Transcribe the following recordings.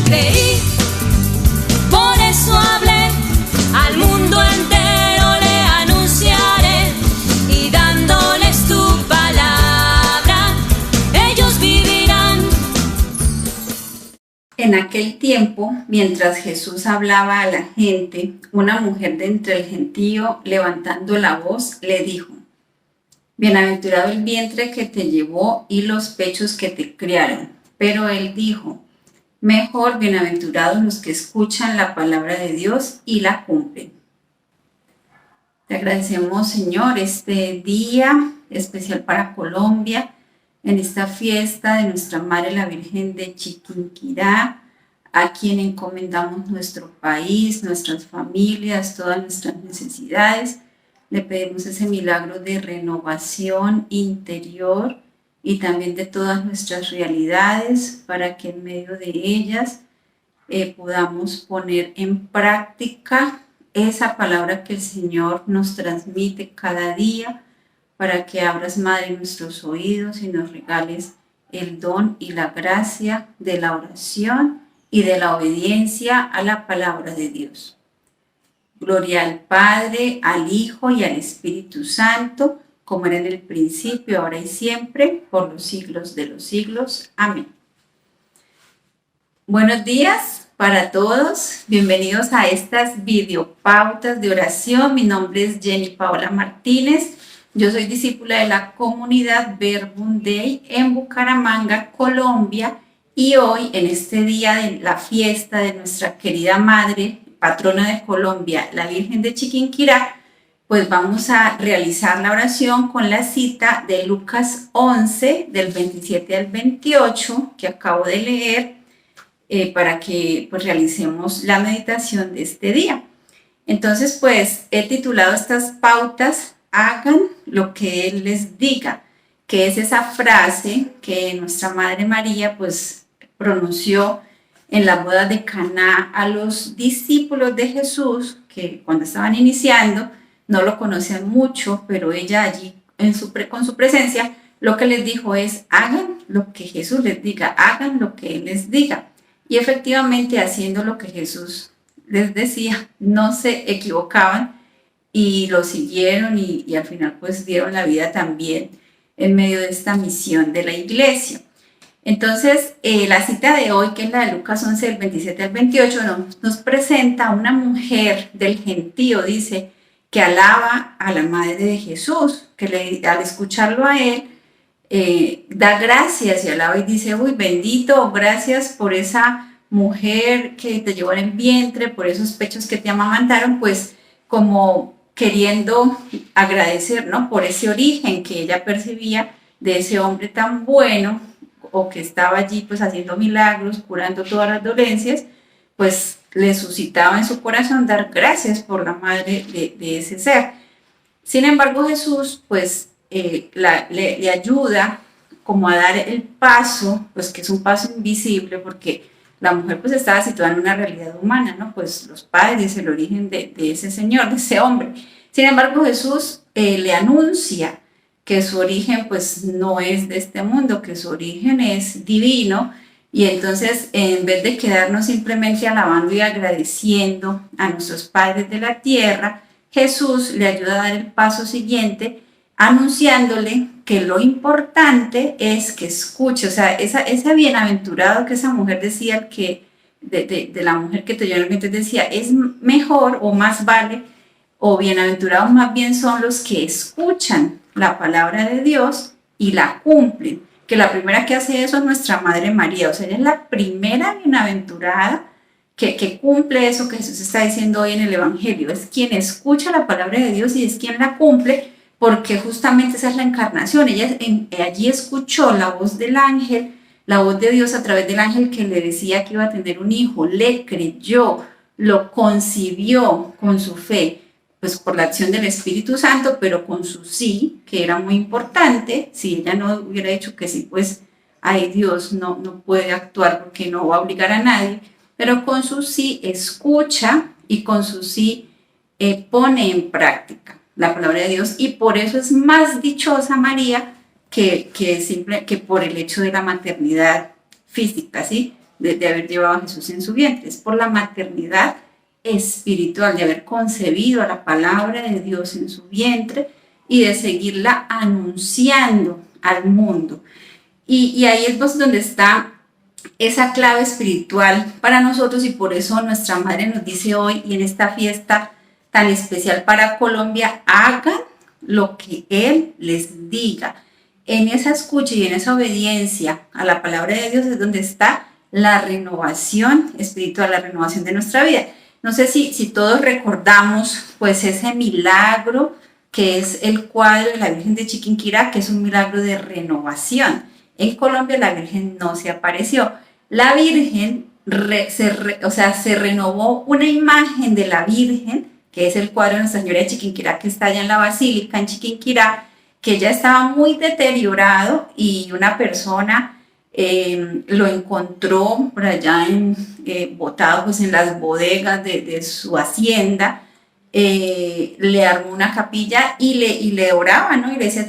creí, por eso hablé, al mundo entero le anunciaré, y dándoles tu palabra, ellos vivirán. En aquel tiempo, mientras Jesús hablaba a la gente, una mujer de entre el gentío, levantando la voz, le dijo: Bienaventurado el vientre que te llevó y los pechos que te criaron. Pero él dijo: Mejor bienaventurados los que escuchan la palabra de Dios y la cumplen. Te agradecemos, Señor, este día especial para Colombia, en esta fiesta de nuestra Madre la Virgen de Chiquinquirá, a quien encomendamos nuestro país, nuestras familias, todas nuestras necesidades. Le pedimos ese milagro de renovación interior y también de todas nuestras realidades, para que en medio de ellas podamos poner en práctica esa palabra que el Señor nos transmite cada día, para que abras, Madre, nuestros oídos y nos regales el don y la gracia de la oración y de la obediencia a la palabra de Dios. Gloria al Padre, al Hijo y al Espíritu Santo, como era en el principio, ahora y siempre, por los siglos de los siglos. Amén. Buenos días para todos. Bienvenidos a estas videopautas de oración. Mi nombre es Jenny Paola Martínez. Yo soy discípula de la comunidad Verbum Dei en Bucaramanga, Colombia. Y hoy, en este día de la fiesta de nuestra querida Madre, patrona de Colombia, la Virgen de Chiquinquirá, pues vamos a realizar la oración con la cita de Lucas 11, del 27 al 28, que acabo de leer, para que pues realicemos la meditación de este día. Entonces, pues he titulado estas pautas: hagan lo que Él les diga, que es esa frase que nuestra Madre María pues pronunció en la boda de Caná a los discípulos de Jesús, que cuando estaban iniciando no lo conocían mucho, pero ella allí con su presencia lo que les dijo es: hagan lo que Jesús les diga, hagan lo que Él les diga. Y efectivamente, haciendo lo que Jesús les decía, no se equivocaban y lo siguieron, y al final pues dieron la vida también en medio de esta misión de la iglesia. Entonces, la cita de hoy, que es la de Lucas 11, del 27 al 28, nos presenta a una mujer del gentío, dice, que alaba a la madre de Jesús, que al escucharlo a él, da gracias y alaba y dice: uy, bendito, gracias por esa mujer que te llevó en el vientre, por esos pechos que te amamantaron, pues como queriendo agradecer, ¿no?, por ese origen que ella percibía de ese hombre tan bueno, o que estaba allí pues haciendo milagros, curando todas las dolencias. Pues le suscitaba en su corazón dar gracias por la madre de ese ser. Sin embargo, Jesús pues le ayuda como a dar el paso, pues que es un paso invisible, porque la mujer pues estaba situada en una realidad humana, ¿no? Pues los padres, el origen de ese señor, de ese hombre. Sin embargo, Jesús le anuncia que su origen pues no es de este mundo, que su origen es divino. Y entonces, en vez de quedarnos simplemente alabando y agradeciendo a nuestros padres de la tierra, Jesús le ayuda a dar el paso siguiente, anunciándole que lo importante es que escuche. O sea, ese bienaventurado que esa mujer decía, que de la mujer que te llevó en el vientre, decía, es mejor o más vale, o bienaventurados más bien son los que escuchan la palabra de Dios y la cumplen. Que la primera que hace eso es nuestra Madre María. O sea, ella es la primera bienaventurada que cumple eso que Jesús está diciendo hoy en el Evangelio. Es quien escucha la palabra de Dios y es quien la cumple, porque justamente esa es la encarnación. Ella allí escuchó la voz del ángel, la voz de Dios a través del ángel que le decía que iba a tener un hijo. Le creyó, lo concibió con su fe, pues por la acción del Espíritu Santo, pero con su sí, que era muy importante. Si ella no hubiera dicho que sí, pues ahí Dios no puede actuar, porque no va a obligar a nadie. Pero con su sí escucha, y con su sí pone en práctica la palabra de Dios, y por eso es más dichosa María que por el hecho de la maternidad física, ¿sí? de haber llevado a Jesús en su vientre, es por la maternidad espiritual, de haber concebido a la palabra de Dios en su vientre y de seguirla anunciando al mundo. Y ahí es pues donde está esa clave espiritual para nosotros, y por eso nuestra madre nos dice hoy, y en esta fiesta tan especial para Colombia, hagan lo que Él les diga. En esa escucha y en esa obediencia a la palabra de Dios es donde está la renovación espiritual, la renovación de nuestra vida. No sé si todos recordamos pues ese milagro que es el cuadro de la Virgen de Chiquinquirá, que es un milagro de renovación. En Colombia la Virgen no se apareció. La Virgen se renovó una imagen de la Virgen, que es el cuadro de Nuestra Señora de Chiquinquirá, que está allá en la Basílica, en Chiquinquirá, que ya estaba muy deteriorado, y una persona lo encontró por allá botado pues, en las bodegas de su hacienda. Le armó una capilla y le oraba, ¿no? Y le decía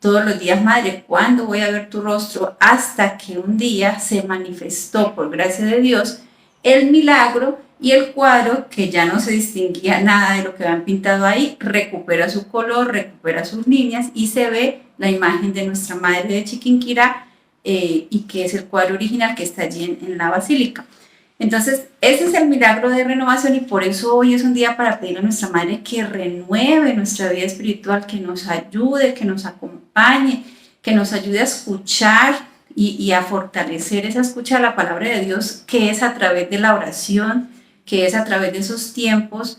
todos los días: Madre, ¿cuándo voy a ver tu rostro? Hasta que un día se manifestó, por gracia de Dios, el milagro, y el cuadro, que ya no se distinguía nada de lo que habían pintado ahí, recupera su color, recupera sus líneas, y se ve la imagen de Nuestra Madre de Chiquinquirá, y que es el cuadro original que está allí en la Basílica. Entonces, ese es el milagro de renovación, y por eso hoy es un día para pedirle a Nuestra Madre que renueve nuestra vida espiritual, que nos ayude, que nos acompañe, que nos ayude a escuchar y a fortalecer esa escucha a la palabra de Dios, que es a través de la oración, que es a través de esos tiempos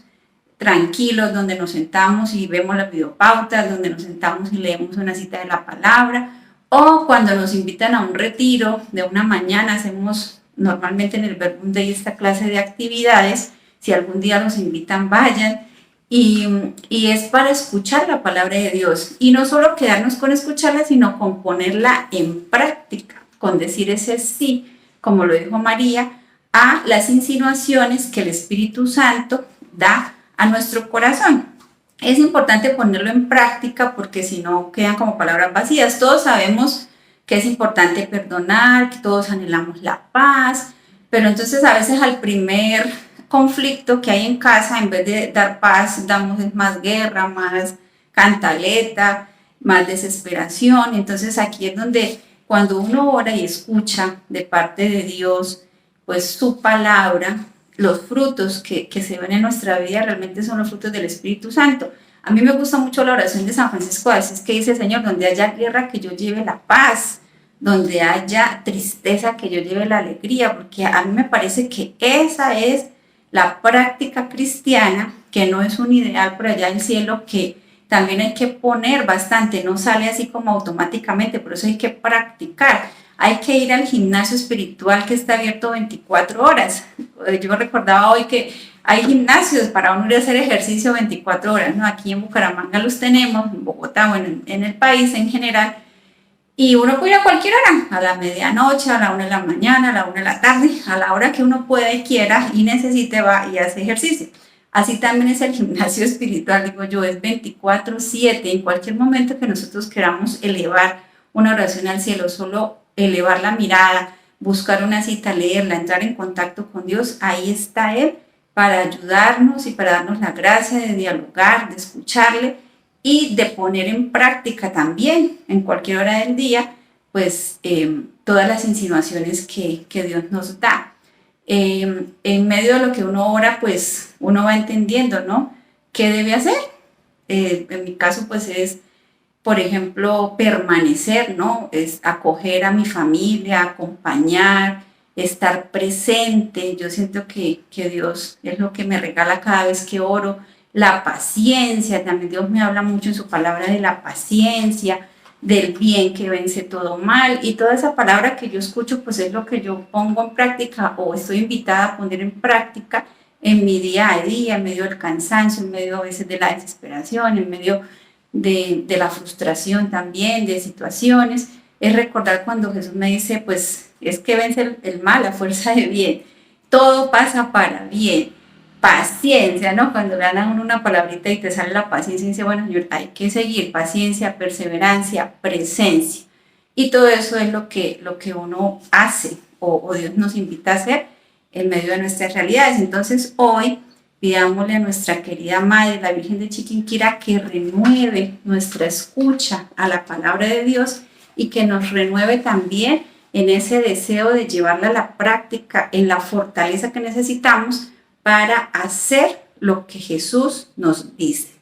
tranquilos donde nos sentamos y vemos las videopautas, donde nos sentamos y leemos una cita de la palabra, o cuando nos invitan a un retiro de una mañana. Hacemos normalmente en el Verbum Dei esta clase de actividades. Si algún día nos invitan, vayan, y es para escuchar la palabra de Dios, y no solo quedarnos con escucharla, sino con ponerla en práctica, con decir ese sí, como lo dijo María, a las insinuaciones que el Espíritu Santo da a nuestro corazón. Es importante ponerlo en práctica, porque si no quedan como palabras vacías. Todos sabemos que es importante perdonar, que todos anhelamos la paz, pero entonces a veces al primer conflicto que hay en casa, en vez de dar paz, damos más guerra, más cantaleta, más desesperación. Entonces aquí es donde, cuando uno ora y escucha de parte de Dios pues su palabra, los frutos que se ven en nuestra vida realmente son los frutos del Espíritu Santo. A mí me gusta mucho la oración de San Francisco de Asís, que dice: Señor, donde haya guerra, que yo lleve la paz; donde haya tristeza, que yo lleve la alegría, porque a mí me parece que esa es la práctica cristiana, que no es un ideal por allá en el cielo, que también hay que poner bastante, no sale así como automáticamente, por eso hay que practicar. Hay que ir al gimnasio espiritual, que está abierto 24 horas. Yo recordaba hoy que hay gimnasios para uno ir a hacer ejercicio 24 horas, ¿no? Aquí en Bucaramanga los tenemos, en Bogotá, bueno, en el país en general, y uno puede ir a cualquier hora, a la medianoche, a la 1 de la mañana, a la 1 de la tarde, a la hora que uno pueda y quiera y necesite, va y hace ejercicio. Así también es el gimnasio espiritual, digo yo, es 24/7, en cualquier momento que nosotros queramos elevar una oración al cielo, solo elevar la mirada, buscar una cita, leerla, entrar en contacto con Dios, ahí está Él para ayudarnos y para darnos la gracia de dialogar, de escucharle y de poner en práctica también en cualquier hora del día pues todas las insinuaciones que Dios nos da. En medio de lo que uno ora, pues uno va entendiendo, ¿no?, qué debe hacer. En mi caso pues es, por ejemplo, permanecer, ¿no? Es acoger a mi familia, acompañar, estar presente. Yo siento que Dios es lo que me regala cada vez que oro. La paciencia, también Dios me habla mucho en su palabra de la paciencia, del bien que vence todo mal, y toda esa palabra que yo escucho pues es lo que yo pongo en práctica, o estoy invitada a poner en práctica en mi día a día, en medio del cansancio, en medio a veces de la desesperación, en medio de la frustración también, de situaciones. Es recordar cuando Jesús me dice, pues es que vence el mal a fuerza de bien, todo pasa para bien. Paciencia, ¿no? Cuando le dan a uno una palabrita y te sale la paciencia, y dice, bueno, Señor, hay que seguir, paciencia, perseverancia, presencia. Y todo eso es lo que uno hace o Dios nos invita a hacer en medio de nuestras realidades. Entonces hoy pidámosle a nuestra querida Madre, la Virgen de Chiquinquirá, que renueve nuestra escucha a la palabra de Dios y que nos renueve también en ese deseo de llevarla a la práctica, en la fortaleza que necesitamos para hacer lo que Jesús nos dice.